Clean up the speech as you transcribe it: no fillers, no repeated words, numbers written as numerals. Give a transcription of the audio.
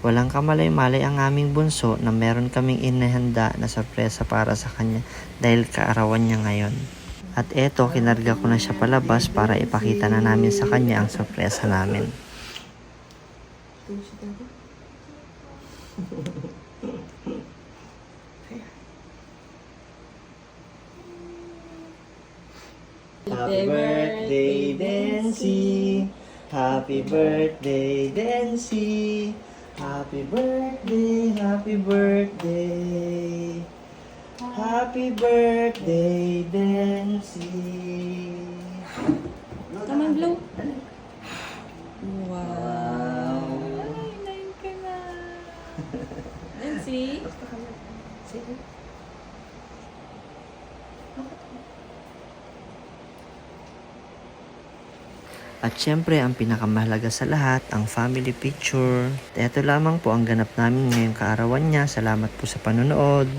Walang kamalay-malay ang aming bunso na meron kaming inihanda na sorpresa para sa kanya dahil kaarawan niya ngayon. At eto, kinarga ko na siya palabas para ipakita na namin sa kanya ang sorpresa namin. Happy birthday, Dency! Happy birthday, Dency! Happy birthday, happy birthday! Happy birthday, Dency! Come on, blow. Wow. Wow! Ay, nain ka na. Nancy? At syempre, ang pinakamahalaga sa lahat, ang family picture. Ito lamang po ang ganap namin ngayong kaarawan niya. Salamat po sa panonood.